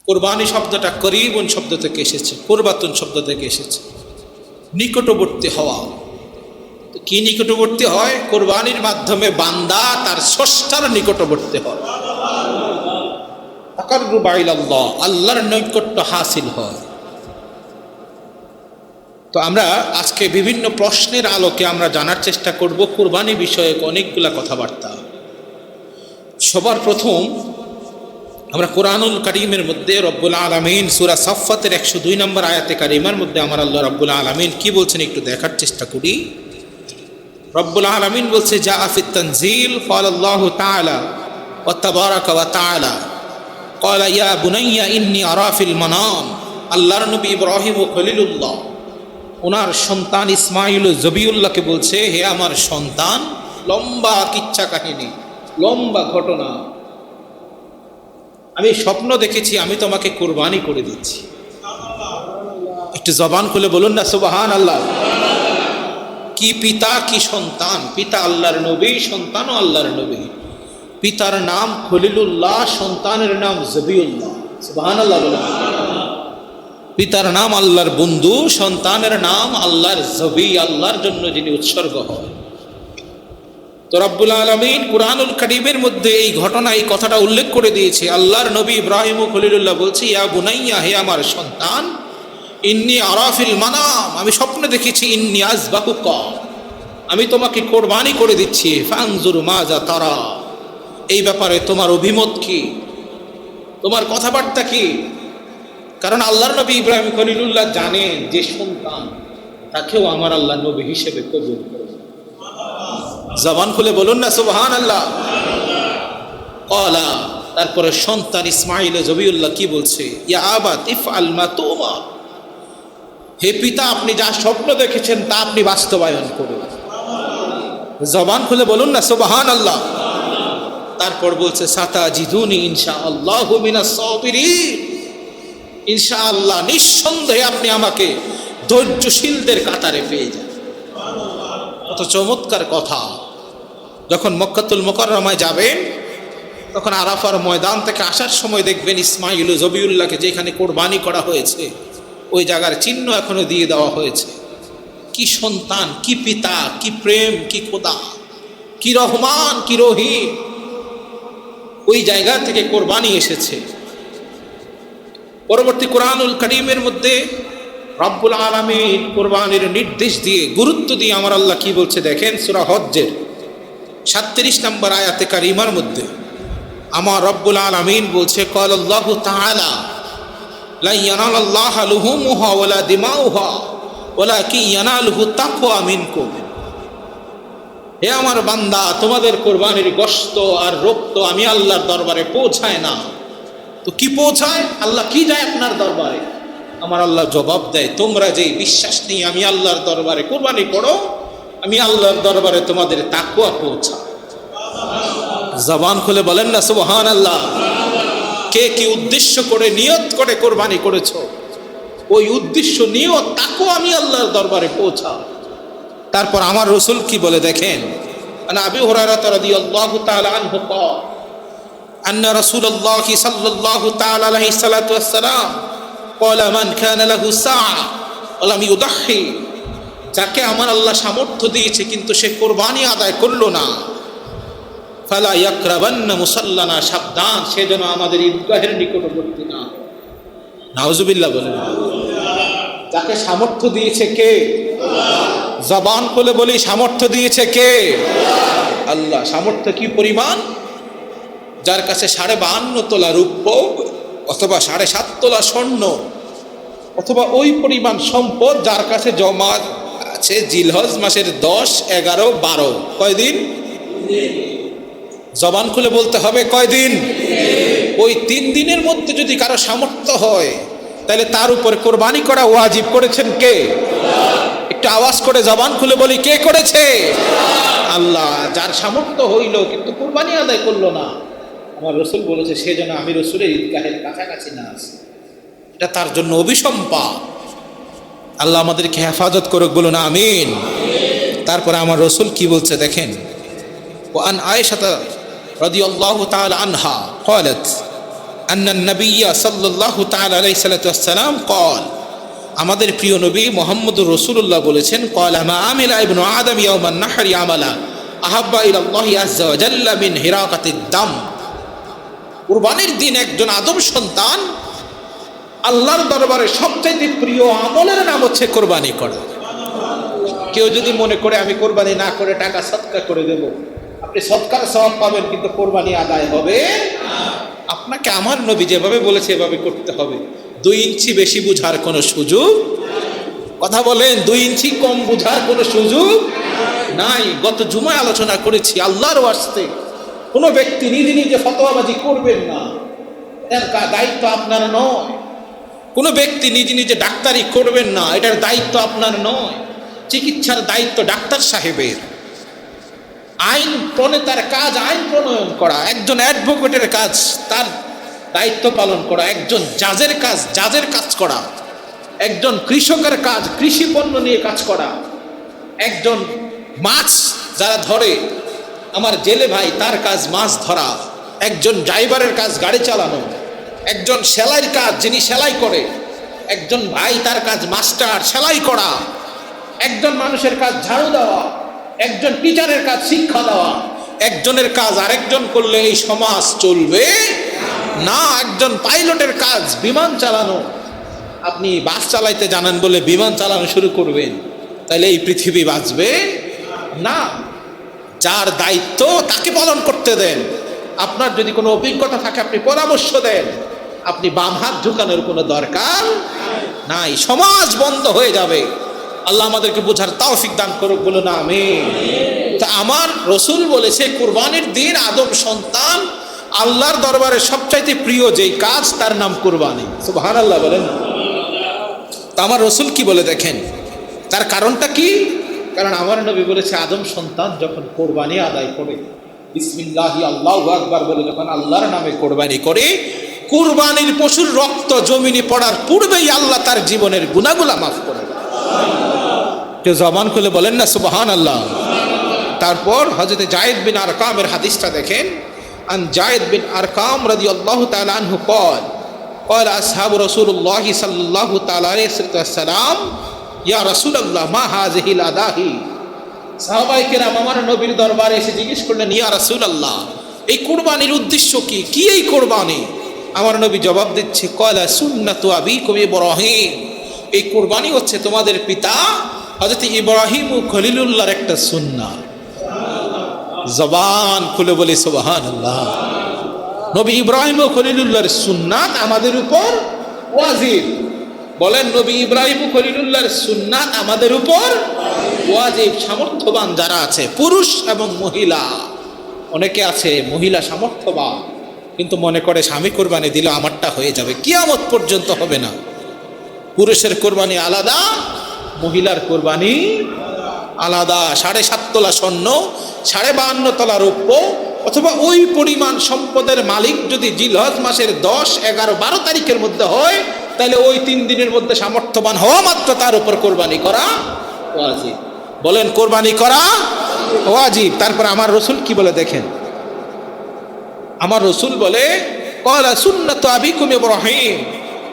কোরবানি শব্দটা করিবুন শব্দ থেকে এসেছে, কোরবাতুন শব্দ থেকে এসেছে, নিকটবর্তী হওয়া। তো কি নিকটবর্তী হয়? কোরবানির মাধ্যমে বান্দা তার স্রষ্টার নিকটবর্তী হয়, তাকাররুবা ইলাল্লাহ, আল্লাহর নৈকট্য হাসিল হয়। তো আমরা আজকে বিভিন্ন প্রশ্নের আলোকে আমরা জানার চেষ্টা করব কুরবানি বিষয়ক অনেকগুলা কথাবার্তা। সবার প্রথম আমরা কোরআনুল কারীমের মধ্যে রব্বুল আলামিন সূরা সাফফাতের 102 নম্বর আয়াতে কারিমার মধ্যে আমার আল্লাহ রব্বুল আলামিন কি বলছেন একটু দেখার চেষ্টা করি। রব্বুল আলামিন বলছে যা আফিত তানজিল ক্বালাল্লাহু তাআলা ওয়া তাবারাকা ওয়া তাআলা ক্বালা ইয়া বুনাইয়া ইন্নী আরা ফিল মানাম। আল্লাহর নবী ইব্রাহিম ও খলিলুল্লাহ ওনার সন্তান ইসমাইল ও জবিউল্লাহকে বলছে, হে আমার সন্তান, লম্বা কিচ্ছা কাহিনী, লম্বা ঘটনা, আমি স্বপ্ন দেখেছি আমি তোমাকে কুরবানি করে দিচ্ছি। একটু জবান খুলে বলুন না সুবহানাল্লাহ। কি পিতা কি সন্তান, পিতা আল্লাহর নবী, সন্তানও আল্লাহর নবী। পিতার নাম খলিলুল্লাহ, সন্তানের নাম জবিউল্লাহ। সুবহানাল্লাহ বলুন। পিতার নাম আল্লাহর বন্ধু, সন্তানের নাম আল্লাহর জবি, আল্লাহর জন্য যিনি উৎসর্গ হয়। তো রব্বুল আলামিন কুরআনুল কারীমের মধ্যে এই ঘটনা, এই কথাটা উল্লেখ করে দিয়েছে। আল্লাহর নবী ইব্রাহিম ও খলিলুল্লাহ বলছে, ইয়া বুনাইয়া, হে আমার সন্তান, ইন্নী আরা ফিল মানাম, আমি স্বপ্নে দেখেছি, ইন্নী আযবাহুকা, আমি তোমাকে কোরবানি করে দিচ্ছি। ফানজুর মাজা তারা, এই ব্যাপারে তোমার অভিমত কি, তোমার কথাবার্তা কি? কারণ আল্লাহর নবী ইব্রাহিম খলিলুল্লাহ জানেন যে সন্তান, তাকেও আমার আল্লাহ নবী হিসেবে কবুল করবে। জবান খুলে বলুন না সুবহানাল্লাহ। ক্বালা, তারপরে সন্তান ইসমাইল জবিউল্লাহ কি বলছে, ইয়া আবাত ইফআল মা তুমার, হে পিতা, আপনি যা স্বপ্ন দেখেছেন তা আপনি বাস্তবায়ন করুন। জবান খুলে বলুন না সুবহানাল্লাহ। তারপর বলছে সাতাজিদুনি ইনশাআল্লাহু মিনাস সাবিরিন, ইনশাআল্লাহ, নিঃসন্দেহে আপনি আমাকে ধৈর্যশীলদের কাতারে পেয়ে যান। কত চমৎকার কথা। যখন মক্কাতুল মুকাররমায় যাবেন, তখন আরাফার ময়দান থেকে আসার সময় দেখবেন ইসমাইল ও জবিউল্লাহকে যেখানে কোরবানি করা হয়েছে ওই জায়গার চিহ্ন এখনো দিয়ে দেওয়া হয়েছে। কি সন্তান, কি পিতা, কি প্রেম, কি খোদা, কি রহমান, কি রহিম, ওই জায়গা থেকে কোরবানি এসেছে। পরবর্তী কোরআনুল কারীমের মধ্যে রব্বুল আলামিন কোরবানির নির্দেশ দিয়ে, গুরুত্ব দিয়ে আমার আল্লাহ কি বলছে দেখেন, সূরা হজ্জের 37 নম্বর আয়াতে কারিমার মধ্যে আমার রব্বুল আলামিন বলছে, ক্বালাল্লাহু তাআলা লা ইয়ানালাল্লাহু লুহুমুহা ওয়ালা দিমাউহা ওয়ালাকিন ইয়ানালুহু তাকওয়া মিনকুম। হে আমার বান্দা, তোমাদের কোরবানির গোশত আর রক্ত আমি আল্লাহর দরবারে পৌঁছায় না। তো কি পৌঁছায়? আল্লাহ কি যায় আপনার দরবারে? আমার আল্লাহ জবাব দেয়, তোমরা যেই বিশ্বাস নিয়ে আমি আল্লাহর দরবারে কোরবানি করো, আমি আল্লাহর দরবারে তোমাদের তাকওয়া পৌঁছা। জবান খুলে বলেন না সুবহানাল্লাহ। কে কি উদ্দেশ্য করে নিয়ত করে কোরবানি করেছো, ওই উদ্দেশ্য নিয়ত তাকওয়া আমি আল্লাহর দরবারে পৌঁছা। তারপর আমার রাসূল কি বলে দেখেন, আন আবি হুরায়রা রাদিয়াল্লাহু তাআলা আনহু ক্বাল আন্না রাসূলুল্লাহি সাল্লাল্লাহু তাআলা আলাইহি সাল্লাতু ওয়াস সালাম ক্বালা মান কানা লাহু সাআ ওয়া লাম ইউদাহি, যাকে আমার আল্লাহ সামর্থ্য দিয়েছে কিন্তু সে কোরবানি আদায় করলো না, ফালা ইয়াকরাবান্না মুসাল্লানা, সাবধান, সে যেন আমাদের ঈদগাহের নিকটবর্তী না। নাউজুবিল্লাহ বলেন। যাকে সামর্থ্য দিয়েছে কে? জবান খুলে বলি, সামর্থ্য দিয়েছে কে? আল্লাহ। সামর্থ্য কি পরিমাণ? যার কাছে 52.5 তোলা রূপ্য অথবা 7.5 তোলা স্বর্ণ অথবা ওই পরিমাণ সম্পদ যার কাছে জমা আছে জিলহজ মাসের 10, 11, 12, কয়দিন? জবান খুলে বলতে হবে কয়দিন? ওই 3 দিনের মধ্যে যদি কারো সামর্থ্য হয় তাহলে তার উপরে কোরবানি করা ওয়াজিব করেছেন কে? একটু আওয়াজ করে জবান খুলে বলি, কে করেছে? আল্লাহ। যার সামর্থ্য হইল কিন্তু কোরবানি আদায় করলো না, আমার রাসূল বলেছে সে যেন আমি রাসূলের ঈদগাহের কাছাকাছি না আসে, এটা তার জন্য অভিসম্পাদ। আল্লাহ আমাদেরকে হেফাজত করুক, বলুন আমিন। তারপরে আমার রাসূল কি বলছে দেখেন, ওয়ান আয়েশা রাদিয়াল্লাহু তাআলা আনহা ক্বালাত আন্নান নবিয়্যা সাল্লাল্লাহু তাআলা আলাইহি সাল্লাতু ওয়াসসালাম قال, আমাদের প্রিয় নবী মুহাম্মদুর রাসূলুল্লাহ বলেছেন, قال ما عمل ابن آدم يوم النحر عملا أحب إلى الله عز وجل من هراقة الدم। কুরবানির দিন একজন আদম সন্তান আল্লাহর দরবারে সবচেয়ে প্রিয় আমলের নাম হচ্ছে কোরবানি করা। কেউ যদি মনে করে আমি কোরবানি না করে টাকা সদকা করে দেব, আপনি সদকার সওয়াব পাবেন কিন্তু কোরবানি আদায় হবে না। আপনাকে আমার নবী যেভাবে বলেছে এভাবে করতে হবে। 2 ইঞ্চি বেশি বুঝার কোনো সুযোগ, কথা বলেন, 2 ইঞ্চি কম বুঝার কোনো সুযোগ নাই। গত জুমায় আলোচনা করেছি, আল্লাহর ওয়াস্তে কোনো ব্যক্তি নিজে নিজে ফতোয়াবাজি করবেন না, এর দায়িত্ব আপনার নয়। কোনো ব্যক্তি নিজে নিজে ডাক্তারি করবেন না, এটার দায়িত্ব আপনার নয়। চিকিৎসার দায়িত্ব ডাক্তার সাহেবের। আইন প্রণেতার কাজ আইন প্রণয়ন করা, একজন অ্যাডভোকেটের কাজ তার দায়িত্ব পালন করা, একজন জাজের কাজ জাজের কাজ করা, একজন কৃষকের কাজ কৃষি পণ্য নিয়ে কাজ করা, একজন মাছ যারা ধরে আমার জেলে ভাই তার কাজ মাছ ধরা, একজন ড্রাইভারের কাজ গাড়ি চালানো, একজন সেলাইয়ের কাজ যিনি সেলাই করে, একজন ভাই তার কাজ মাস্টার সেলাই করা, একজন মানুষের কাজ ঝাড়ু দেওয়া, একজন টিচারের কাজ শিক্ষা দেওয়া। একজনের কাজ আরেকজন করলে এই সমাজ চলবে না। একজন পাইলটের কাজ বিমান চালানো, আপনি বাস চালাইতে জানেন বলে বিমান চালানো শুরু করবেন, তাহলে এই পৃথিবী বাঁচবে না। যার দায়িত্ব তাকে পালন করতে দেন। আপনার যদি কোনো অভিজ্ঞতা থাকে আপনি পরামর্শ দেন, আপনি বাম হাত ঝুঁকানোর কোনো দরকার নাই। সমাজ বন্ধ হয়ে যাবে। আল্লাহ আমাদেরকে বোঝার তৌফিক দান করুক, বলো না আমিন। তা আমার রসুল বলেছে কুরবানির দিন আদম সন্তান আল্লাহর দরবারে সবচাইতে প্রিয় যেই কাজ তার নাম কুরবানি। সুবহানাল্লাহ বলেন। তা আমার রসুল কি বলে দেখেন, তার কারণটা কি? কারণ আমার নবী বলেছে আদম সন্তান যখন কোরবানি আদায় করে, বিসমিল্লাহি আল্লাহু আকবার বলে যখন আল্লাহর নামে কোরবানি করে, কুরবানির পশুর রক্ত জমিনে পড়ার পূর্বেই আল্লাহ তার জীবনের গুনাহগুলো মাফ করে দেন। কেউ জবান খুলে বলেন না সুবহানাল্লাহ। তারপর হযরত যায়েদ বিন আরকামের হাদিসটা দেখেন। আন যায়েদ বিন আরকাম রাদিয়াল্লাহু তাআলা আনহু قال قال اصحاب رسول الله صلى الله تعالى عليه وسلم ইয়া রাসূলুল্লাহ মা হাযিহিল আদাহি। সাহাবায়ে কেরাম আমার নবীর দরবারে এসে জিজ্ঞেস করলেন, ইয়া রাসূলুল্লাহ এই কুরবানির উদ্দেশ্য কি? কি এই কুরবানি? আমার নবী জবাব দিচ্ছে, ক্বালা সুন্নাতু আবিকুম ইব্রাহিম। এই কুরবানি হচ্ছে তোমাদের পিতা হযরত ইব্রাহিম ও খলিলুল্লাহর একটা সুন্নাত। জবান খুলে বলি সুবহানাল্লাহ। নবী ইব্রাহিম ও খলিলুল্লাহর সুন্নাত আমাদের উপর ওয়াজিব। বলেন, নবী ইব্রাহিম ও খলিলুল্লাহর সুন্নাত আমাদের উপর ওয়াজিব। সামর্থ্যবান যারা আছে, পুরুষ এবং মহিলা, অনেকে আছে মহিলা সামর্থ্যবান কিন্তু মনে করে স্বামী কোরবানি দিলে আমারটা হয়ে যাবে, কিয়ামত পর্যন্ত হবে না। পুরুষের কোরবানি আলাদা, মহিলার কোরবানি আলাদা। 7.5 তোলা স্বর্ণ, 52.5 তোলা রৌপ্য অথবা ওই পরিমাণ সম্পদের মালিক যদি জিলহজ মাসের 10, 11, 12 তারিখের মধ্যে হয়, তাহলে ওই 3 দিনের মধ্যে সামর্থ্যবান হওয়া মাত্র তার উপর কোরবানি করা ওয়াজিব। বলেন, কোরবানি করা ওয়াজিব। তারপর আমার রসুল কি বলে দেখেন, আমার রসুল বলে, ক্বালা সুন্নাতু আবিকুম ইব্রাহিম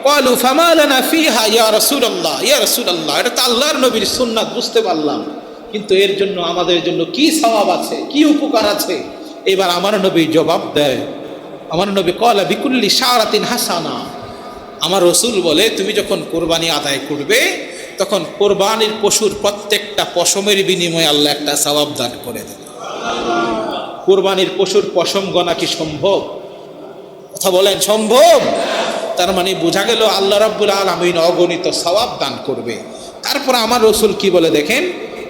ক্বালু ফামা লানা ফিহা ইয়া রাসূলুল্লাহ। ইয়া রাসূলুল্লাহ, এটা তো আল্লাহর নবীর সুন্নাত, বুঝতে পারলাম, কিন্তু এর জন্য আমাদের জন্য কি সওয়াব আছে, কি উপকার আছে? এবার আমার নবী জবাব দেয়, আমার নবী ক্বালা বিকুল্লি শারাতিন হাসানা। আমার রসুল বলে, তুমি যখন কোরবানি আদায় করবে তখন কোরবানির পশুর প্রত্যেকটা পশমের বিনিময়ে আল্লাহ একটা সওয়াব দান করে দেবে। কোরবানির পশুর পশম গণা কি সম্ভব? কথা বলেন, সম্ভব? তার মানে বোঝা গেল আল্লাহ রাব্বুল আলামিন অগণিত সওয়াব দান করবে। তারপর আমার রসুল কি বলে দেখেন,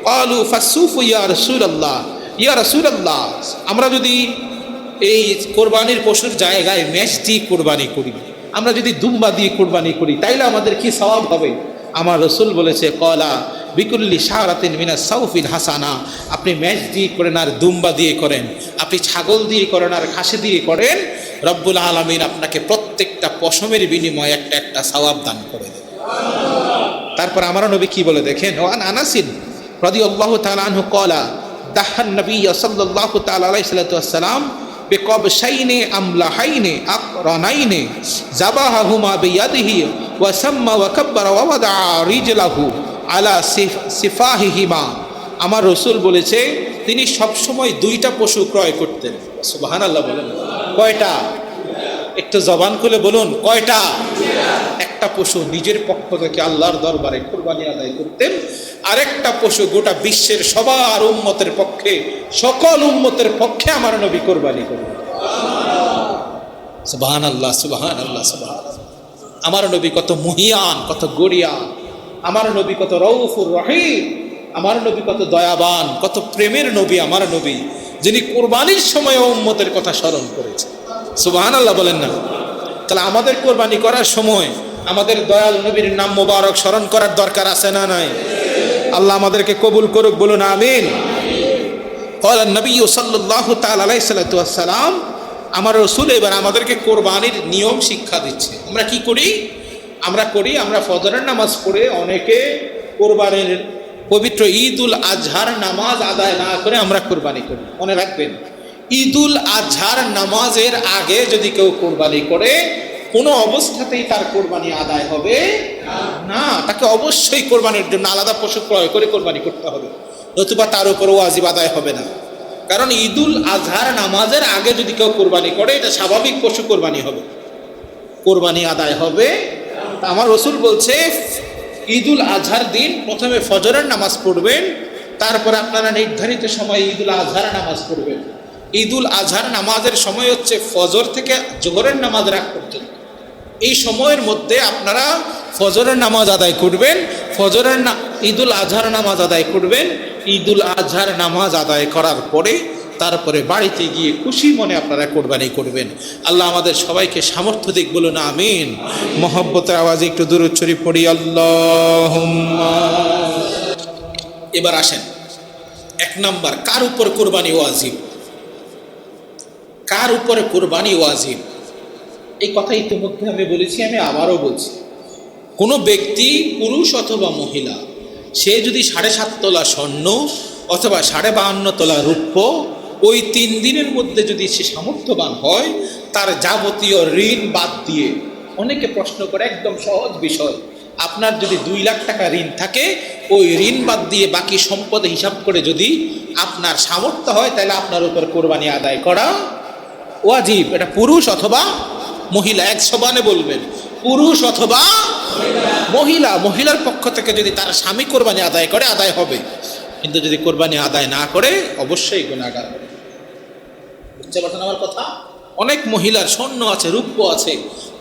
ক্বালু ফাসুফু ইয়া রাসূলুল্লাহ। ইয়া রাসূলুল্লাহ, আমরা যদি এই কোরবানির পশুর জায়গায় মেষ দিয়ে কোরবানি করি, আমরা যদি দুম্বা দিয়ে কোরবানি করি, তাইলে আমাদের কি সওয়াব হবে? আমার রসুল বলেছে, ক্বালা বিকুল্লি শারাতিন মিনাস সাউফিন হাসানা। আপনি মেষ দিয়ে করেন আর দুম্বা দিয়ে করেন, আপনি ছাগল দিয়ে করেন আর খাসি দিয়ে করেন, রব্বুল আলামিন আপনাকে প্রত্যেকটা পশমের বিনিময়ে একটা একটা সওয়াব দান করে দেন। তারপর আমার নবী কি বলে দেখেন, ওয়ান আনাসিন রাদিয়াল্লাহু তাআলা আনহু ক্বালা দাহান নবী সাল্লাল্লাহু তাআলা আলাইহি ওয়াসাল্লাম বিকবশাইনি আমলাহাইনি আকরানাইনি যাবাহাহুমা বিয়াদিহি ওয়া সাম্মা ওয়া কাব্বারা ওয়া ওয়াদা রিজলাহু আলা সিফাহিহিমা। আমার রসুল বলেছে তিনি সবসময় দুইটা পশু ক্রয় করতেন। সুবহানাল্লাহ বলেন। কয়টা? একটু জবান খুলে বলুন, কয়টা? একটা পশু নিজের পক্ষ থেকে আল্লাহর দরবারে কুরবানি আদায় করতেন, আরেকটা পশু গোটা বিশ্বের সবার উম্মতের পক্ষে, সকল উম্মতের পক্ষে আমার নবী কুরবানি করবেন। সুবহানাল্লাহ, সুবহানাল্লাহ, সুবহানাল্লাহ। আমার নবী কত মুহিয়ান, কত গরিয়ান, আমার নবী কত রউফুর রহিম, আমার নবী কত দয়াবান, কত প্রেমের নবী আমার নবী, যিনি কুরবানির সময় উম্মতের কথা স্মরণ করেছে। সুবহানাল্লাহ বলেন না? তাহলে আমাদের কোরবানি করার সময় আমাদের দয়াল নবীর নাম মোবারক স্মরণ করার দরকার আছে না নাই? আল্লাহ আমাদেরকে কবুল করুক, বলুন আমিন। ক্বালা নবী সাল্লাল্লাহু তাআলা আলাইহি সাল্লাতু ওয়াস সালাম, আমার রাসূল এবার আমাদেরকে কোরবানির নিয়ম শিক্ষা দিচ্ছে। আমরা কি করি? আমরা ফজরের নামাজ পড়ে অনেকে কোরবানির পবিত্র ঈদুল আজহার নামাজ আদায় না করে আমরা কোরবানি করি। মনে রাখবেন, ঈদুল আজহার নামাজের আগে যদি কেউ কোরবানি করে, কোনো অবস্থাতেই তার কোরবানি আদায় হবে না। তাকে অবশ্যই কোরবানির জন্য আলাদা পশু ক্রয় করে কোরবানি করতে হবে, নতুবা তার উপর ওয়াজিব আদায় হবে না। কারণ ঈদুল আজহার নামাজের আগে যদি কেউ কোরবানি করে, এটা স্বাভাবিক পশু কোরবানি হবে, কোরবানি আদায় হবে। আমার রসুল বলছে ঈদুল আজহার দিন প্রথমে ফজরের নামাজ পড়বেন, তারপরে আপনারা নির্ধারিত সময় ঈদুল আজহার নামাজ পড়বেন। ঈদুল আজহার নামাজের সময় হচ্ছে ফজর থেকে জোহরের নামাজ রাখ পর্যন্ত। এই সময়ের মধ্যে আপনারা ফজরের নামাজ আদায় করবেন, ঈদুল আজহার নামাজ আদায় করবেন। ঈদুল আজহার নামাজ আদায় করার পরে তারপরে বাড়িতে গিয়ে খুশি মনে আপনারা কোরবানি করবেন। আল্লাহ আমাদের সবাইকে সামর্থ্য দিক, বলুন আমিন। মহব্বতের আওয়াজে একটু দুরূদ শরীফ পড়ি, আল্লাহুম্মা। এবার আসেন, 1 নাম্বার, কার উপর কোরবানি ওয়াজিব? কার উপরে কোরবানি ওয়াজিব? এই কথা ইতিমধ্যে আমি বলেছি, আমি আবারও বলছি। কোনো ব্যক্তি, পুরুষ অথবা মহিলা, সে যদি 7.5 তোলা স্বর্ণ অথবা 52.5 তোলা রূপ্য ওই 3 দিনের মধ্যে যদি সে সামর্থ্যবান হয়, তার যাবতীয় ঋণ বাদ দিয়ে, অনেকে প্রশ্ন করে, একদম সহজ বিষয়, আপনার যদি 2 লাখ টাকা ঋণ থাকে, ওই ঋণ বাদ দিয়ে বাকি সম্পদ হিসাব করে যদি আপনার সামর্থ্য হয়, তাহলে আপনার উপর কোরবানি আদায় করা ওয়াজিব। এটা পুরুষ অথবা মহিলা, 100 বানে বলবেন, পুরুষ অথবা মহিলা। মহিলার পক্ষ থেকে যদি তার স্বামী কোরবানি আদায় করে, আদায় হবে, কিন্তু যদি কোরবানি আদায় না করে অবশ্যই গুনাহগার হবে। বুঝতে পারছেন আমার কথা? অনেক মহিলার স্বর্ণ আছে, রূপ্য আছে,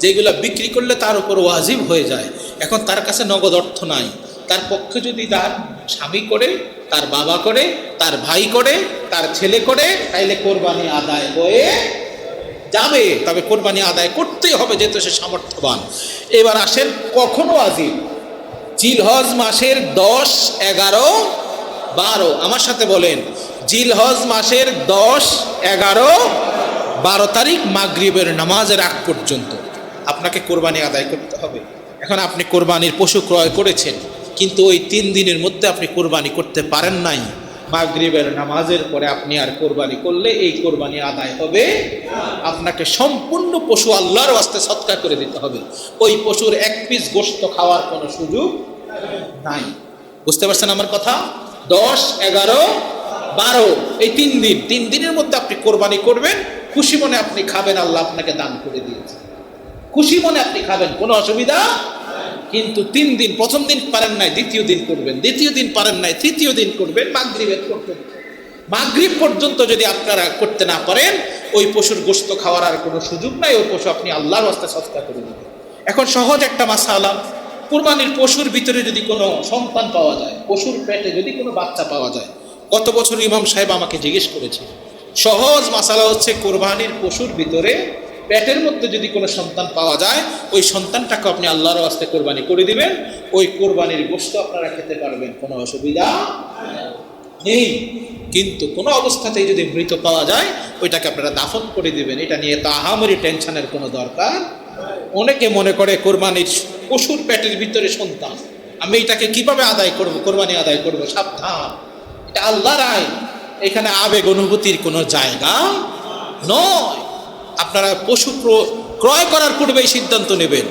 যেগুলো বিক্রি করলে তার উপর ওয়াজিব হয়ে যায়। এখন তার কাছে নগদ অর্থ নাই, তার পক্ষে যদি তার স্বামী করে, তার বাবা করে, তার ভাই করে, তার ছেলে করে, তাইলে কোরবানি আদায় হয়ে যাবে। তবে কোরবানি আদায় করতেই হবে, যেহেতু সে সামর্থ্যবান। এবার আসেন, কখনো ওয়াজিব? জিলহজ মাসের 10, 11, 12। আমার সাথে বলেন, জিলহজ মাসের 10, 11, 12 তারিখ মাগরিবের নামাজের আগ পর্যন্ত আপনাকে কোরবানি আদায় করতে হবে। এখন আপনি কোরবানির পশু ক্রয় করেছেন, কিন্তু ওই 3 দিনের মধ্যে আপনি কোরবানি করতে পারেন নাই, মাগরিবের নামাজের পরে আপনি আর কোরবানি করলে এই কোরবানি আদায় হবে। আপনাকে সম্পূর্ণ পশু আল্লাহর ওয়াস্তে সদকা করে দিতে হবে। ওই পশুর 1 পিস গোশত খাওয়ার কোনো সুযোগ নাই। বুঝতে পারছেন আমার কথা? 10, 11, 12 এই 3 দিনের মধ্যে আপনি কোরবানি করবেন। খুশি মনে আপনি খাবেন, আল্লাহ আপনাকে দান করে দিয়েছে, খুশি মনে আপনি খাবেন, কোনো অসুবিধা। কিন্তু 3 দিন, প্রথম দিন পারেন নাই, দ্বিতীয় দিন করবেন, দ্বিতীয় দিন পারেন নাই, তৃতীয় দিন করবেন, মাগরিব পর্যন্ত যদি আপনারা করতে না পারেন, ওই পশুর গোশত খাওয়ার আর কোনো সুযোগ নাই। ওই পশু আপনি আল্লাহর রাস্তায় সদকা করে দিবেন। এখন সহজ একটা মাসালা, কুরবানির পশুর ভিতরে যদি কোনো সন্তান পাওয়া যায়, পশুর পেটে যদি কোনো বাচ্চা পাওয়া যায়, গত বছর ইমাম সাহেব আমাকে জিজ্ঞেস করেছে, সহজ মাসালা হচ্ছে, কোরবানির পশুর ভিতরে পেটের মধ্যে যদি কোনো সন্তান পাওয়া যায়, ওই সন্তানটাকে আপনি আল্লাহর রাস্তায় কোরবানি করে দিবেন। ওই কোরবানির গোশত আপনারা খেতে পারবেন, কোনো অসুবিধা নেই। কিন্তু কোনো অবস্থাতেই যদি মৃত পাওয়া যায়, ওইটাকে আপনারা দাফন করে দিবেন। এটা নিয়ে তো আহামরি টেনশনের কোনো দরকার। অনেকে মনে করে কোরবানির পশুর পেটের ভিতরে সন্তান, আমি এটাকে কিভাবে আদায় করব, কোরবানি আদায় করব। সাবধান, এটা আল্লাহর আইন, এখানে আবেগ অনুভূতির কোনো জায়গা নয়। আপনারা পশু ক্রয় করার পূর্বেই সিদ্ধান্ত নেবেন।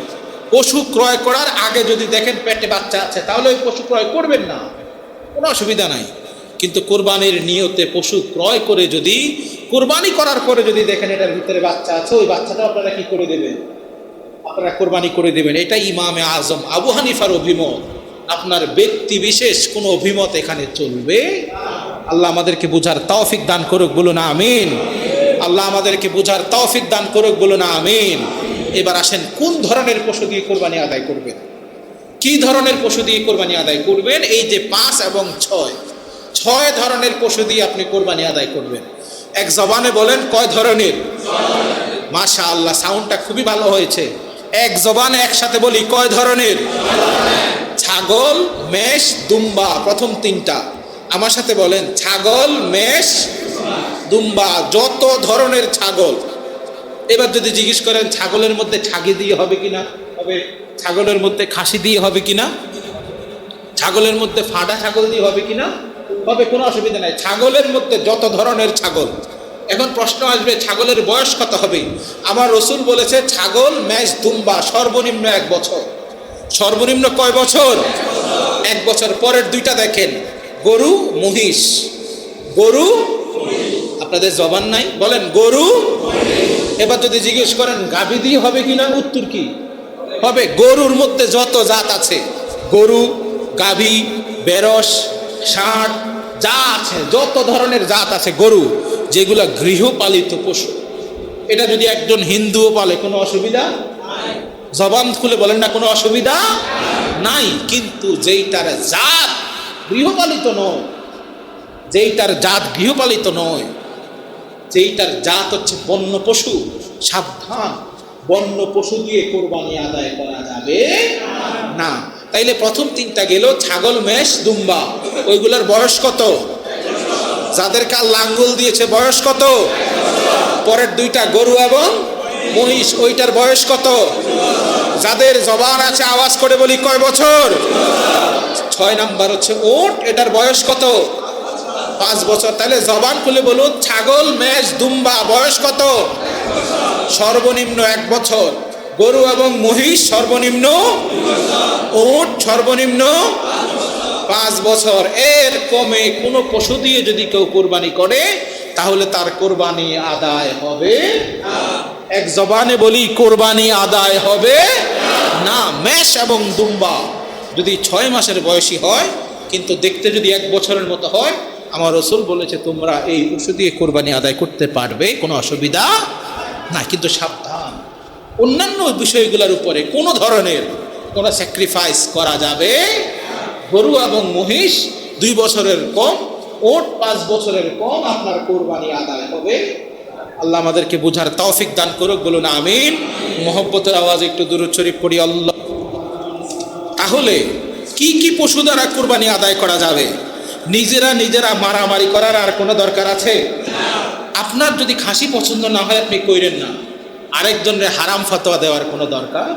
পশু ক্রয় করার আগে যদি দেখেন পেটে বাচ্চা আছে, তাহলে ওই পশু ক্রয় করবেন না, কোনো অসুবিধা নাই। কিন্তু কোরবানির নিয়তে পশু ক্রয় করে যদি কোরবানি করার পরে যদি দেখেন এটার ভিতরে বাচ্চা আছে, ওই বাচ্চাটা আপনারা কি করে দেবেন? আপনারা কোরবানি করে দেবেন। এটা ইমামে আজম আবু হানিফার অভিমত। আপনার ব্যক্তি বিশেষ কোনো অভিমত এখানে চলবে? আল্লাহ আমাদেরকে বুঝার তৌফিক দান করুক, বলুন আমিন। আল্লাহ আমাদেরকে বুঝার তৌফিক দান করুক, বলুন আমিন। এবার আসেন, কোন ধরনের পশু দিয়ে কোরবানি আদায় করবেন? কি ধরনের পশু দিয়ে কোরবানি আদায় করবেন? এই যে 5 এবং 6 ধরনের পশু দিয়ে আপনি কোরবানি আদায় করবেন। এক জবানে বলেন কয় ধরনের? মাশাআল্লাহ, সাউন্ডটা খুবই ভালো হয়েছে। এক জবানে একসাথে বলি, কয় ধরনের? ছাগল, মেষ, দুম্বা। প্রথম 3টা আমার সাথে বলেন, ছাগল, মেষ, দুম্বা। যত ধরনের ছাগল। এবার যদি জিজ্ঞেস করেন ছাগলের মধ্যে ছাগি দিয়ে হবে কিনা, হবে। ছাগলের মধ্যে খাসি দিয়ে হবে কিনা, ছাগলের মধ্যে ফাডা ছাগল দিয়ে হবে কিনা, হবে, কোনো অসুবিধা নাই। ছাগলের মধ্যে যত ধরনের ছাগল। এখন প্রশ্ন আসবে, ছাগলের বয়স কত হবে? আমার রসুল বলেছে ছাগল, মেষ, দুম্বা সর্বনিম্ন 1 বছর। সর্বনিম্ন কয় বছর? 1 বছর। পরের 2টা দেখেন, গরু, মহিষ। গরু, আপনাদের জবান নাই, বলেন গরু। এবার যদি জিজ্ঞেস করেন গাভী দিয়ে হবে কিনা, উত্তর কি হবে? গরুর মধ্যে যত জাত আছে, গরু, গাভী, বেরস, ষাঁড়, যা আছে, যত ধরনের জাত আছে গরু, যেগুলা গৃহপালিত পশু। এটা যদি একজন হিন্দুও পালে, কোনো অসুবিধা? জবান খুলে বলেন না, কোনো অসুবিধা নাই। কিন্তু যেইটার জাত গৃহপালিত নয়, যেইটার জাত গৃহপালিত নয়, যেইটার জাত হচ্ছে বন্য পশু, সাবধান, বন্য পশু দিয়ে কোরবানি আদায় করা যাবে না। তাইলে প্রথম 3টা গেল, ছাগল, মেষ, দুম্বা। ওইগুলার বয়স কত? যাদেরকে আল্লাহ আঙ্গুল দিয়েছে বয়স কত? পরের 2টা গরু এবং মহিষ, ওইটার বয়স কত? যাদের জবান আছে আওয়াজ করে বলি, কয় বছর? 6 নাম্বার হচ্ছে ওট, এটার বয়স কত? 5 বছর। তাহলে জবান খুলে বলুন, ছাগল, মেষ, দুম্বা বয়স কত? সর্বনিম্ন 1 বছর। গরু এবং মহিষ সর্বনিম্ন, ওট সর্বনিম্ন 5 বছর। এর কমে কোনো পশু দিয়ে যদি কেউ কোরবানি করে, তাহলে তার কোরবানি আদায় হবে এক জবানে বলি, কোরবানি আদায় হবে না। মেষ এবং দুম্বা যদি 6 মাসের বয়সী হয়, কিন্তু দেখতে যদি 1 বছরের মতো হয়, আমার রসুল বলেছে তোমরা এই পশু দিয়ে কোরবানি আদায় করতে পারবে, কোনো অসুবিধা না। কিন্তু সাবধান, অন্যান্য বিষয়গুলোর উপরে কোনো ধরনের কোনো স্যাক্রিফাইস করা যাবে। গরু এবং মহিষ 2 বছরের কম, ওট 5 বছরের কম, আপনার কোরবানি আদায় হবে। আল্লাহ আমাদেরকে বুঝার তৌফিক দান করুক, বলুন আমিন। মোহব্বতের আওয়াজে একটু দুরূদ শরীফ পড়ি, আল্লাহ। তাহলে কি কি পশু দ্বারা কোরবানি আদায় করা যাবে? নিজেরা মারামারি করার আর কোনো দরকার আছে? আপনার যদি খাসি পছন্দ না হয়, আপনি কইরেন না। আরেকজনের হারাম ফতোয়া দেওয়ার কোনো দরকার?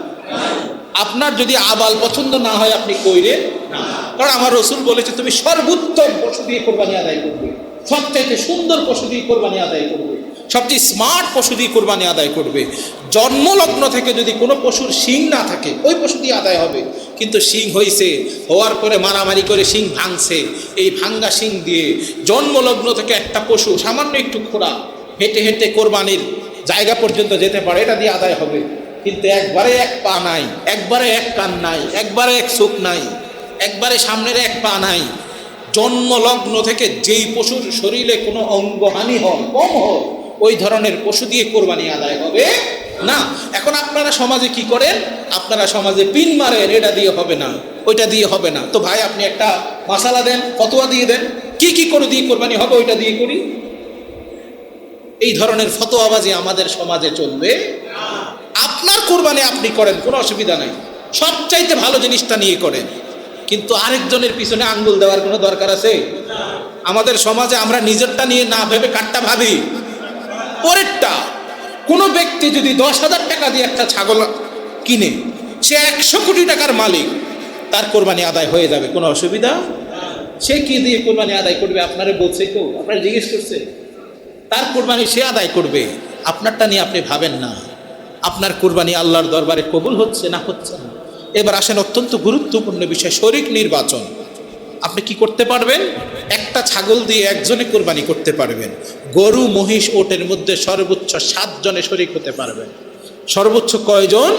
আপনার যদি আবাল পছন্দ না হয়, আপনি কইরেন না। কারণ আমার রসুল বলেছে তুমি সর্বোত্তম পশু দিয়ে কোরবানি আদায় করবে, সবচাইতে সুন্দর পশু দিয়ে কোরবানি আদায় করবে, সবচেয়ে স্মার্ট পশু দিয়ে কোরবানি আদায় করবে। জন্মলগ্ন থেকে যদি কোনো পশুর শিং না থাকে, ওই পশু দিয়ে আদায় হবে। কিন্তু শিং হয়েছে, হওয়ার পরে মারামারি করে শিং ভাঙছে, এই ভাঙ্গা শিং দিয়ে জন্মলগ্ন থেকে একটা পশু সামান্য একটু খোঁড়া হেঁটে হেঁটে কোরবানির জায়গা পর্যন্ত যেতে পারে, এটা দিয়ে আদায় হবে। কিন্তু একবারে 1 পা নাই, একবারে 1 কান নাই, একবারে 1 চোখ নাই, একবারে সামনের 1 পা নাই, জন্মলগ্ন থেকে যেই পশুর শরীরে কোনো অঙ্গহানি হয়, কম হয়, ওই ধরনের পশু দিয়ে কোরবানি আদায় হবে না। এখন আপনারা সমাজে কি করেন? আপনারা সমাজে পিন মারেন, এটা দিয়ে হবে না, ওইটা দিয়ে হবে না। তো ভাই আপনি একটা মাসালা দেন, ফতোয়া দিয়ে দেন, কি কি করে দিয়ে কোরবানি হবে, ওইটা দিয়ে করি। এই ধরনের ফতোয়াবাজি আমাদের সমাজে চলবে। আপনার কোরবানি আপনি করেন, কোনো অসুবিধা নাই, সবচাইতে ভালো জিনিসটা নিয়ে করেন। কিন্তু আরেকজনের পিছনে আঙ্গুল দেওয়ার কোনো দরকার আছে? আমাদের সমাজে আমরা নিজেরটা নিয়ে না ভেবে কাটটা ভাবি, পরেরটা। কোনো ব্যক্তি যদি 10,000 টাকা দিয়ে একটা ছাগল কিনে, সে 100 কোটি টাকার মালিক, তার কোরবানি আদায় হয়ে যাবে, কোনো অসুবিধা। সে কি দিয়ে কোরবানি আদায় করবে? আপনারা বলছে কেউ? আপনারা জিজ্ঞেস করছে? তার কোরবানি সে আদায় করবে। আপনারটা নিয়ে আপনি ভাবেন না আপনার কুরবানি আল্লাহর দরবারে কবুল হচ্ছে না হচ্ছে না। এবার আসেন অত্যন্ত গুরুত্বপূর্ণ বিষয়, শরীক নির্বাচন। আপনি কি করতে পারবেন? একটা ছাগল দিয়ে একজনে কুরবানি করতে পারবেন। গরু মহিষ ওটের মধ্যে সর্বোচ্চ 7 জনে শরীক হতে পারবেন। সর্বোচ্চ কয়জন?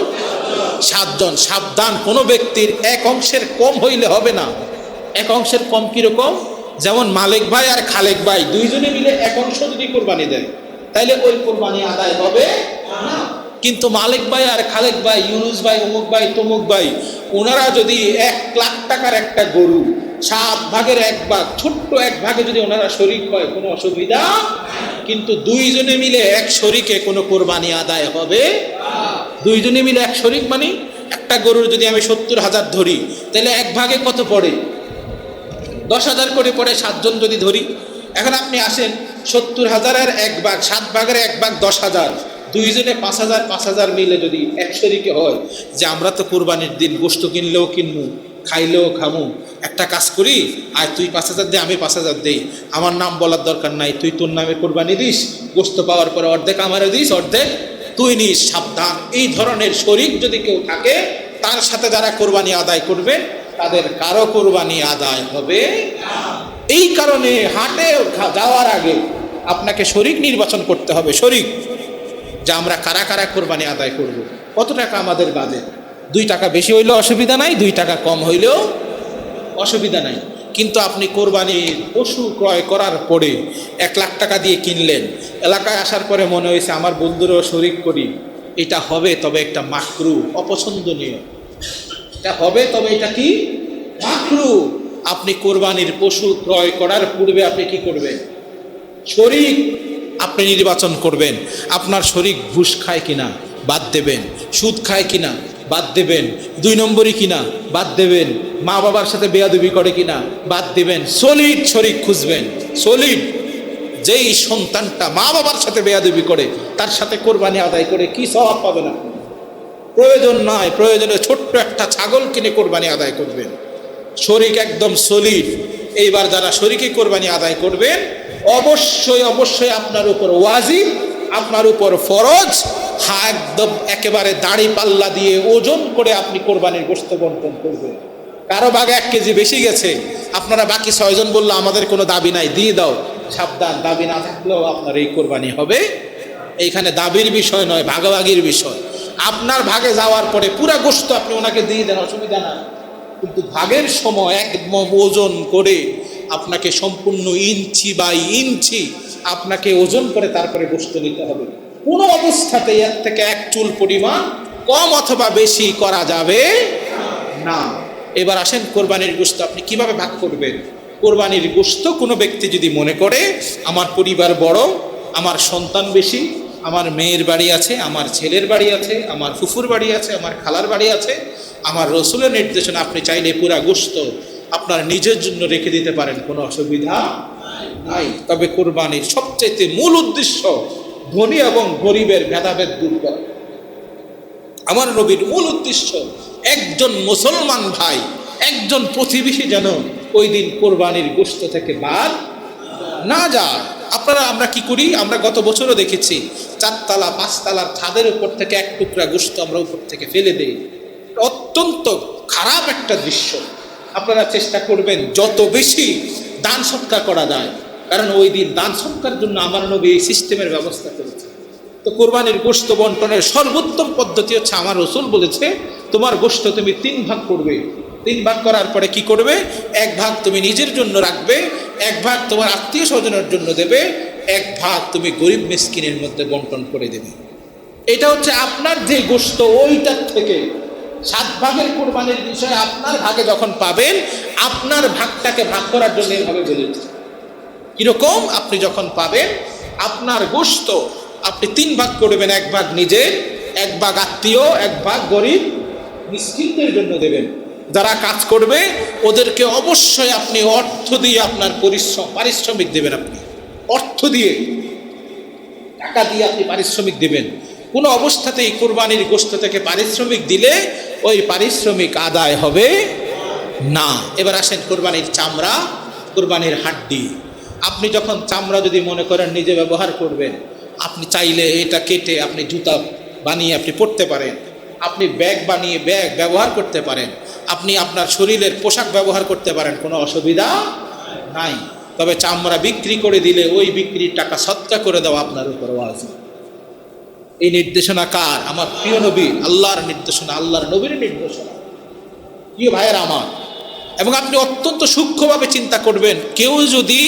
7 জন। সাবধান, কোনো ব্যক্তির এক অংশের কম হইলে হবে না। এক অংশের কম কিরকম? যেমন মালিক ভাই আর খালেক ভাই দুইজনে মিলে এক অংশ যদি কোরবানি দেয় তাইলে ওই কোরবানি আদায় হবে না। কিন্তু মালিক ভাই আর খালেক ভাই, ইউনুস ভাই, অমুক ভাই, তমুক ভাই, ওনারা যদি 1 লাখ টাকার একটা গরু 7 ভাগের 1 ভাগ, ছোট্ট 1 ভাগে যদি ওনারা শরিক হয় কোনো অসুবিধা। কিন্তু দুইজনে মিলে এক শরিকে কোনো কোরবানি আদায় হবে। দুইজনে মিলে এক শরিক মানে একটা গরুর যদি আমি 70,000 ধরি তাহলে 1 ভাগে কত পড়ে? 10,000 করে পড়ে 7 জন যদি ধরি। এখন আপনি আসেন 70,000-এর 1 ভাগ, 7 ভাগের 1 ভাগ 10,000, দুইজনে 5,000 5,000 মিলে যদি এক শরিকে হয় যে আমরা তো কোরবানির দিন গোশত কিনলেও কিনবো, খাইলেও খামু, একটা কাজ করি, আর তুই 5,000 দে, আমি 5,000 দেই, আমার নাম বলার দরকার নাই, তুই তোর নামে কোরবানি দিস, গোশত পাওয়ার পরে অর্ধেক আমারে দিস, অর্ধেক তুই নিস। সাবধান, এই ধরনের শরিক যদি কেউ থাকে তার সাথে যারা কোরবানি আদায় করবে তাদের কারো কোরবানি আদায় হবে। এই কারণে হাটে যাওয়ার আগে আপনাকে শরিক নির্বাচন করতে হবে। শরিক যে আমরা কারা কারা কোরবানি আদায় করব, কত টাকা আমাদের বাজেট। 2 টাকা বেশি হইলেও অসুবিধা নাই, 2 টাকা কম হইলেও অসুবিধা নাই। কিন্তু আপনি কোরবানির পশু ক্রয় করার পরে 1 লাখ টাকা দিয়ে কিনলেন, এলাকায় আসার পরে মনে হয়েছে আমার বন্ধুরও শরিক করি, এটা হবে তবে একটা মাকরু, অপছন্দনীয়, এটা হবে তবে এটা কি মাকরু। আপনি কোরবানির পশু ক্রয় করার পূর্বে আপনি কি করবেন? শরিক আপনি নির্বাচন করবেন। আপনার শরিক ঘুষ খায় কিনা বাদ দেবেন, সুদ খায় কিনা বাদ দেবেন, 2 নম্বরই কিনা বাদ দেবেন, মা বাবার সাথে বেয়াদবি করে কিনা বাদ দেবেন। সলিড শরিক খুঁজবেন, সলিড। যেই সন্তানটা মা বাবার সাথে বেয়াদবি করে তার সাথে কোরবানি আদায় করে কি সওয়াব পাবেন আপনি? প্রয়োজন নয়, প্রয়োজনে ছোট্ট একটা ছাগল কিনে কোরবানি আদায় করবেন। শরিক একদম সলিড। এইবার যারা শরিকে কোরবানি আদায় করবেন অবশ্যই অবশ্যই আপনার উপর ওয়াজিব, আপনার উপর ফরজ, একদম একেবারে দাড়ি পাল্লা দিয়ে ওজন করে আপনি কোরবানির গোশত বন্টন করবেন। কারো ভাগে 1 কেজি বেশি গেছে, আপনারা বাকি 6 জন বললো আমাদের কোনো দাবি নাই, দিয়ে দাও। সাবধান, দাবি না থাকলেও আপনার এই কোরবানি হবে। এইখানে দাবির বিষয় নয়, ভাগাভাগির বিষয়। আপনার ভাগে যাওয়ার পরে পুরা গোশত আপনি ওনাকে দিয়ে দেন, অসুবিধা না। কিন্তু ভাগের সময় একদম ওজন করে আপনাকে সম্পূর্ণ ইঞ্চি বাই ইঞ্চি আপনাকে ওজন করে তারপরে গোশত নিতে হবে। কোনো অবস্থাতেই এর থেকে 1 চুল পরিমাণ কম অথবা বেশি করা যাবে না। এবার আসেন কোরবানির গোশত আপনি কিভাবে ভাগ করবেন। কোরবানির গোশত কোনো ব্যক্তি যদি মনে করে আমার পরিবার বড়, আমার সন্তান বেশি, আমার মেয়ের বাড়ি আছে, আমার ছেলের বাড়ি আছে, আমার ফুফুর বাড়ি আছে, আমার খালার বাড়ি আছে, আমার রসুলের নির্দেশনা আপনি চাইলে পুরা গোশত আপনার নিজের জন্য রেখে দিতে পারেন, কোনো অসুবিধা নাই। তবে কোরবানির সবচেয়ে মূল উদ্দেশ্য ধনী এবং গরিবের ভেদাভেদ দূর করা। আমার নবীর মূল উদ্দেশ্য একজন মুসলমান ভাই, একজন প্রতিবেশী যেন ওই দিন কোরবানির গোশত থেকে বাদ না যায়। আমরা কি করি? আমরা গত বছরও দেখেছি 4 তলা 5 তলার ছাদের উপর থেকে 1 টুকরা গোশত আমরা উপর থেকে ফেলে দেই। অত্যন্ত খারাপ একটা দৃশ্য। আপনারা চেষ্টা করবেন যত বেশি দান সৎকার করা যায়, কারণ ওই দিন দান সৎকার জন্য আমার নবী এই সিস্টেমের ব্যবস্থা করেছে। তো কোরবানির গোশত বন্টনের সর্বোত্তম পদ্ধতি হচ্ছে আমার রসুল বলেছে তোমার গোশত তুমি 3 ভাগ করবে। 3 ভাগ করার পরে কি করবে? 1 ভাগ তুমি নিজের জন্য রাখবে, 1 ভাগ তোমার আত্মীয় স্বজনের জন্য দেবে, 1 ভাগ তুমি গরিব মিসকিনের মধ্যে বন্টন করে দেবে। এটা হচ্ছে আপনার যে গোশত ওইটার থেকে 7 ভাগের কোরবানির বিষয়ে আপনার ভাগে যখন পাবেন, আপনার ভাগটাকে ভাগ করার জন্য এভাবে বলেছে। কিরকম? আপনি যখন পাবেন আপনার গোশত আপনি 3 ভাগ করবেন, 1 ভাগ নিজের, 1 ভাগ আত্মীয়, 1 ভাগ গরিব মিসকিনদের জন্য দেবেন। যারা কাজ করবে ওদেরকে অবশ্যই আপনি অর্থ দিয়ে আপনার পারিশ্রমিক দেবেন। আপনি অর্থ দিয়ে, টাকা দিয়ে আপনি পারিশ্রমিক দেবেন। কোনো অবস্থাতেই কোরবানির গোশত থেকে পারিশ্রমিক দিলে ওই পারিশ্রমিক আদায় হবে না। এবার আসেন কোরবানির চামড়া, কোরবানির হাড্ডি। আপনি যখন চামড়া যদি মনে করেন নিজে ব্যবহার করবেন, আপনি চাইলে এটা কেটে আপনি জুতা বানিয়ে আপনি পরতে পারেন, আপনি ব্যাগ বানিয়ে ব্যাগ ব্যবহার করতে পারেন, আপনি আপনার শরীরের পোশাক ব্যবহার করতে পারেন, কোনো অসুবিধা নাই। তবে চামড়া বিক্রি করে দিলে ওই বিক্রির টাকা সদকা করে দেওয়া আপনার উপর ওয়াজিব। এই নির্দেশনা কার? আমার প্রিয় নবী, আল্লাহর নির্দেশনা, আল্লাহর নবীর নির্দেশনা। প্রিয় ভাইয়ের আমার, এবং আপনি অত্যন্ত সূক্ষ্মভাবে চিন্তা করবেন, কেউ যদি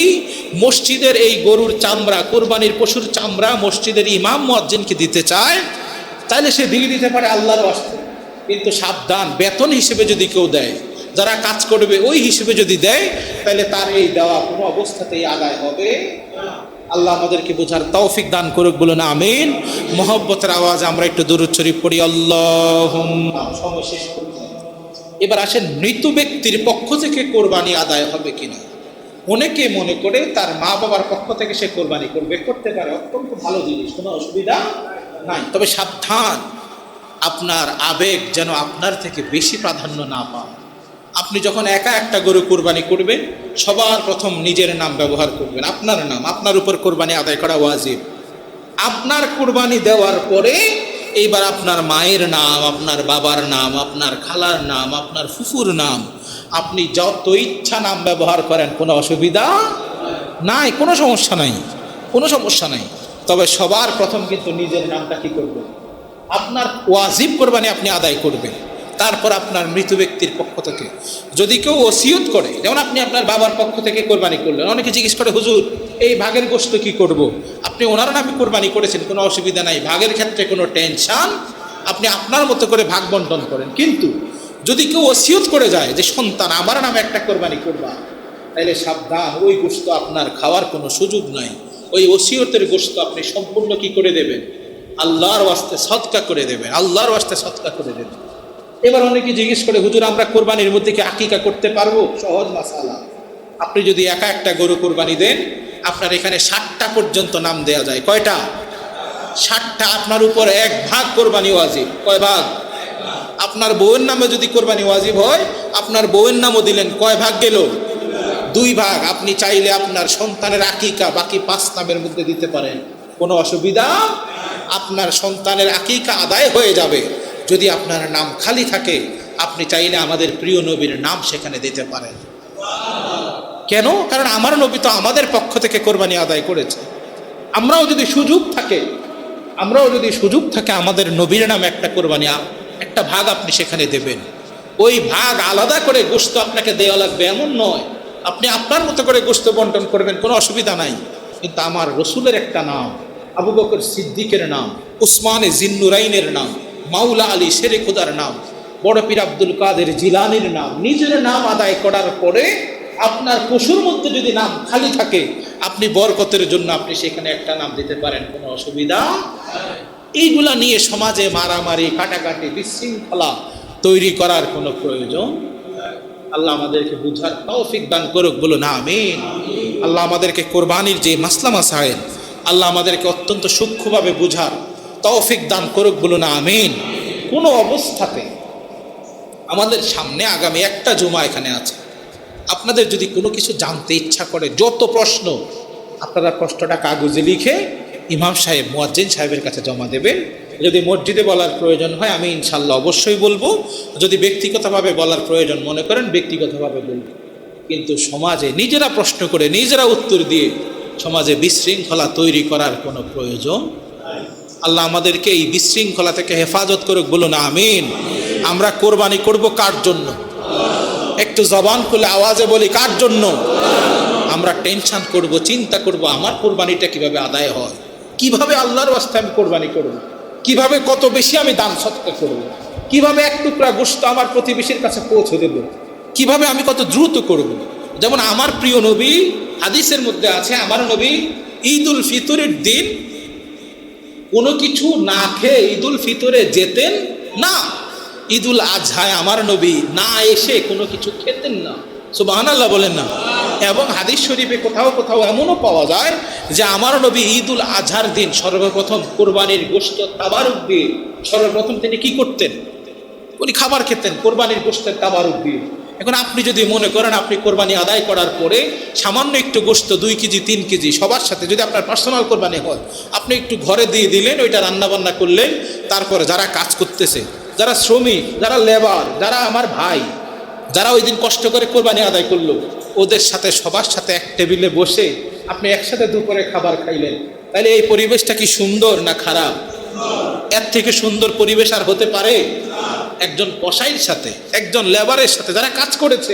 মসজিদের এই গরুর চামড়া, কোরবানির পশুর চামড়া মসজিদের ইমাম মুয়াজ্জিনকে দিতে চায়, তাহলে সে দিয়ে দিতে পারে আল্লাহর ওয়াস্তে। কিন্তু সাবধান, বেতন হিসেবে যদি কেউ দেয়, যারা কাজ করবে ওই হিসেবে যদি দেয়, তাহলে তার এই দেওয়া কোনো অবস্থাতেই আদায় হবে। আল্লাহ আমাদেরকে বোঝার তৌফিক দান করুক, বলুন আমিন। মহব্বতের আওয়াজ আমরা একটু দুরূদ শরীফ পড়ি, আল্লাহুম্মা। সময় শেষ করতে, এবার আসেন মৃত ব্যক্তির পক্ষ থেকে কোরবানি আদায় হবে কিনা। অনেকে মনে করে তার মা বাবার পক্ষ থেকে সে কোরবানি করবে, করতে পারে, অত্যন্ত ভালো জিনিস, কোনো অসুবিধা নাই। তবে সাবধান, আপনার আবেগ যেন আপনার থেকে বেশি প্রাধান্য না পায়। আপনি যখন একা একটা গরু কোরবানি করবেন, সবার প্রথম নিজের নাম ব্যবহার করবেন, আপনার নাম। আপনার উপর কোরবানি আদায় করা ওয়াজিব। আপনার কোরবানি দেওয়ার পরে এইবার আপনার মায়ের নাম, আপনার বাবার নাম, আপনার খালার নাম, আপনার ফুফুর নাম, আপনি যত ইচ্ছা নাম ব্যবহার করেন, কোনো অসুবিধা নাই, কোনো সমস্যা নাই, কোনো সমস্যা নাই। তবে সবার প্রথম কিন্তু নিজের নামটা কি করবেন? আপনার ওয়াজিব কোরবানি আপনি আদায় করবেন। তারপর আপনার মৃত ব্যক্তির পক্ষ থেকে যদি কেউ ওসিয়ত করে, যেমন আপনি আপনার বাবার পক্ষ থেকে কোরবানি করলেন, অনেকে জিজ্ঞেস করে, হুজুর এই ভাগের গোশত কি করব? আপনি ওনার নামে কোরবানি করেছেন, কোনো অসুবিধা নাই, ভাগের ক্ষেত্রে কোনো টেনশন, আপনি আপনার মতো করে ভাগ বন্টন করেন। কিন্তু যদি কেউ ওসিয়ত করে যায় যে সন্তান আমার নামে একটা কোরবানি করবা, তাহলে সাবধান, ওই গোশত আপনার খাওয়ার কোনো সুযোগ নাই। ওই ওসিয়তের গোশত আপনি সম্পূর্ণ কি করে দেবেন? আল্লাহর ওয়াস্তে সদকা করে দেবেন, আল্লাহর ওয়াস্তে সদকা করে দেবেন। এবার অনেকে জিজ্ঞেস করে, হুজুর আমরা কোরবানির মধ্যে কি আকিকা করতে পারবো? সহজ মাসালা। আপনি যদি একা একটা গরু কোরবানি দেন, আপনার এখানে 60টা পর্যন্ত নাম দেয়া যায়। কয়টা? 60টা। আপনার উপর 1 ভাগ কোরবানি ওয়াজিব। কয় ভাগ? আপনার বউয়ের নামে যদি কোরবানি ওয়াজিব হয়, আপনার বউয়ের নামও দিলেন, কয় ভাগ গেল? 2 ভাগ। আপনি চাইলে আপনার সন্তানের আকিকা বাকি 5 নামের মধ্যে দিতে পারেন, কোনো অসুবিধা। আপনার সন্তানের আকিকা আদায় হয়ে যাবে যদি আপনার নাম খালি থাকে। আপনি চাইলে আমাদের প্রিয় নবীর নাম সেখানে দিতে পারেন। কেন? কারণ আমার নবী তো আমাদের পক্ষ থেকে কোরবানি আদায় করেছে। আমরাও যদি সুযোগ থাকে আমাদের নবীর নামে একটা কোরবানি, একটা ভাগ আপনি সেখানে দেবেন। ওই ভাগ আলাদা করে গোশত আপনাকে দেওয়া লাগবে এমন নয়, আপনি আপনার মতো করে গোশত বন্টন করবেন, কোনো অসুবিধা নাই। কিন্তু আমার রসুলের একটা নাম, আবু বকর সিদ্দিকের নাম, উসমানে জিন্নুরাইনের নাম, মাওলা আলী শেরে খুদার নাম, বড় পীর আব্দুল কাদের জিলানির নাম, নিজের নাম আদায় করার পরে আপনার পশুর মধ্যে যদি নাম খালি থাকে, আপনি বরকতের জন্য আপনি সেখানে একটা নাম দিতে পারেন, কোনো অসুবিধা। এইগুলা নিয়ে সমাজে মারামারি, কাটাকাটি, বিশৃঙ্খলা তৈরি করার কোনো প্রয়োজন। আল্লাহ আমাদেরকে বুঝার তৌফিক দান করুক, বলুন আমিন। আল্লাহ আমাদেরকে কোরবানির যে মাসলা মাসাইল, আল্লাহ আমাদেরকে অত্যন্ত সূক্ষ্মভাবে বুঝার তৌফিক দান করুক, বলুন আমিন। কোনো অবস্থাতে আমাদের সামনে আগামী একটা জুমা এখানে আছে, আপনাদের যদি কোনো কিছু জানতে ইচ্ছা করে, যত প্রশ্ন, আপনারা প্রশ্নটা কাগজে লিখে ইমাম সাহেব, মুয়াজ্জিন সাহেবের কাছে জমা দেবেন। যদি মসজিদে বলার প্রয়োজন হয় আমি ইনশাল্লাহ অবশ্যই বলবো, যদি ব্যক্তিগতভাবে বলার প্রয়োজন মনে করেন ব্যক্তিগতভাবে বলবো। কিন্তু সমাজে নিজেরা প্রশ্ন করে নিজেরা উত্তর দিয়ে সমাজে বিশৃঙ্খলা তৈরি করার কোনো প্রয়োজন। আল্লাহ আমাদেরকে এই বিশৃঙ্খলা থেকে হেফাজত করুক, বলুন আমিন। আমরা কোরবানি করব কার জন্য? একটু জবান খুলে আওয়াজে বলি, কার জন্য? আমরা টেনশন করব, চিন্তা করব আমার কোরবানিটা কিভাবে আদায় হয়, কিভাবে আল্লাহর ওয়াস্তে আমি কোরবানি করব, কিভাবে কত বেশি আমি দান সৎকার করব, কিভাবে এক টুকরা গোশত আমার প্রতিবেশীর কাছে পৌঁছে দেব, কিভাবে আমি কত দ্রুত করব। যেমন আমার প্রিয় নবী, হাদিসের মধ্যে আছে, আমার নবী ঈদুল ফিতরের দিন কোনো কিছু না খেয়ে ঈদুল ফিতরে যেতেন না। ঈদুল আজহায় আমার নবী না এসে কোনো কিছু খেতেন না। সুবহানাল্লাহ বলেন না। এবং হাদিস শরীফে কোথাও কোথাও এমনও পাওয়া যায় যে আমার নবী ঈদুল আজহার দিন সর্বপ্রথম কোরবানির গোশত তাবারুক দিয়ে সর্বপ্রথম তিনি কি করতেন? উনি খাবার খেতেন কোরবানির গোশতের তাবারুক দিয়ে। এখন আপনি যদি মনে করেন আপনি কোরবানি আদায় করার পরে সামান্য একটু গোশত 2 কেজি 3 কেজি সবার সাথে, যদি আপনার পার্সোনাল কোরবানি হয়, আপনি একটু ঘরে দিয়ে দিলেন, ওইটা রান্নাবান্না করলেন, তারপরে যারা কাজ করতেছে, যারা শ্রমিক, যারা লেবার, যারা আমার ভাই, যারা ওই দিন কষ্ট করে কোরবানি আদায় করলো, ওদের সাথে সবার সাথে এক টেবিলে বসে আপনি একসাথে দুপুরে খাবার খাইলেন, তাহলে এই পরিবেশটা কি সুন্দর না খারাপ? এর থেকে সুন্দর পরিবেশ আর হতে পারে? একজন কসাইয়ের সাথে, একজন লেবারের সাথে যারা কাজ করেছে,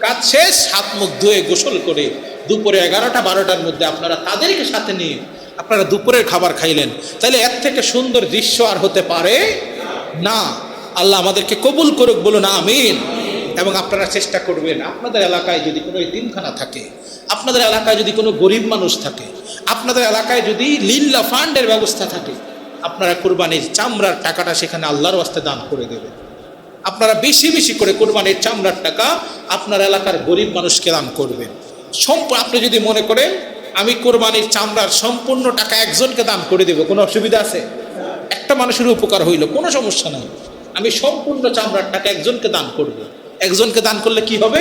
কাজ শেষ হাত মুখ ধুয়ে গোসল করে দুপুরে 11টা 12টার মধ্যে আপনারা তাদেরকে সাথে নিয়ে আপনারা দুপুরের খাবার খাইলেন, তাহলে এর থেকে সুন্দর দৃশ্য আর হতে পারে না। আল্লাহ আমাদেরকে কবুল করুক, বলুন আমিন। এবং আপনারা চেষ্টা করবেন, আপনাদের এলাকায় যদি কোনো এতিমখানা থাকে, আপনাদের এলাকায় যদি কোনো গরিব মানুষ থাকে, আপনাদের এলাকায় যদি লিল্লাহ ফান্ডের ব্যবস্থা থাকে, আপনারা কোরবানির চামড়ার টাকাটা সেখানে আল্লাহর ওয়াস্তে দান করে দেবেন। আপনারা বেশি বেশি করে কোরবানির চামড়ার টাকা আপনার এলাকার গরিব মানুষকে দান করবেন। আপনি যদি মনে করেন আমি কোরবানির চামড়ার সম্পূর্ণ টাকা একজনকে দান করে দেব, কোনো অসুবিধা আছে? একটা মানুষের উপকার হইল, কোনো সমস্যা নাই। আমি সম্পূর্ণ চামড়ার টাকা একজনকে দান করব। একজনকে দান করলে কি হবে?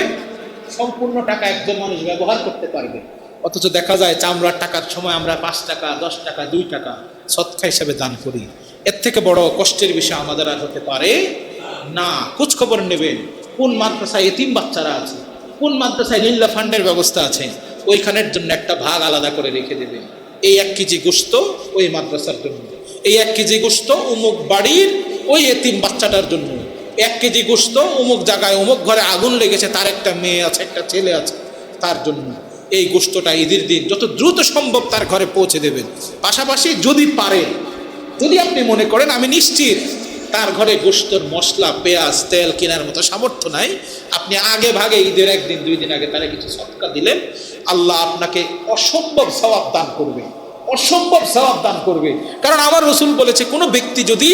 সম্পূর্ণ টাকা একজন মানুষ ব্যবহার করতে পারবে। অথচ দেখা যায় চামড়ার টাকার সময় আমরা 5 টাকা 10 টাকা 2 টাকা সৎকা হিসাবে দান করি। এর থেকে বড় কষ্টের বিষয় আমাদের আর হতে পারে না। খোঁজ খবর নেবেন কোন মাদ্রাসায় এতিম বাচ্চারা আছে, কোন মাদ্রাসায় লিল্লাহ ফান্ডের ব্যবস্থা আছে, ওইখানের জন্য একটা ভাগ আলাদা করে রেখে দেবেন। এই 1 কেজি গোশত ওই মাদ্রাসার জন্য, এই 1 কেজি গোশত অমুক বাড়ির ওই এতিম বাচ্চাটার জন্য, 1 কেজি গোশত অমুক জায়গায় অমুক ঘরে আগুন লেগেছে, তার একটা মেয়ে আছে, একটা ছেলে আছে, তার জন্য এই গোশতটা ঈদের দিন যত দ্রুত সম্ভব তার ঘরে পৌঁছে দেবেন। পাশাপাশি যদি পারেন, যদি আপনি মনে করেন আমি নিশ্চিত তার ঘরে গোশতর মশলা পেঁয়াজ তেল কেনার মতো সামর্থ্য নাই, আপনি আগে ভাগে ঈদের 1 দিন 2 দিন আগে তারা কিছু সদকা দিলেন, আল্লাহ আপনাকে অসম্ভব সওয়াব দান করবে, অসম্ভব সওয়াব দান করবে। কারণ আমার রাসূল বলেছে, কোনো ব্যক্তি যদি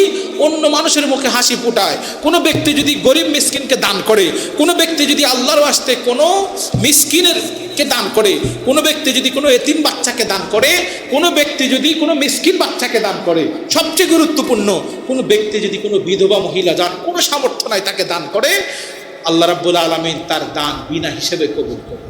অন্য মানুষের মুখে হাসি ফোটায়, কোনো ব্যক্তি যদি গরিব মিসকিনকে দান করে, কোনো ব্যক্তি যদি আল্লাহর ওয়াস্তে কোনো মিসকিনেরকে দান করে, কোনো ব্যক্তি যদি কোনো এতিম বাচ্চাকে দান করে, কোনো ব্যক্তি যদি কোনো মিসকিন বাচ্চাকে দান করে, সবচেয়ে গুরুত্বপূর্ণ কোনো ব্যক্তি যদি কোনো বিধবা মহিলা যার কোনো সামর্থ্য নাই তাকে দান করে, আল্লাহ রাব্বুল আলামিন তার দান বিনা হিসেবে কবুল করে।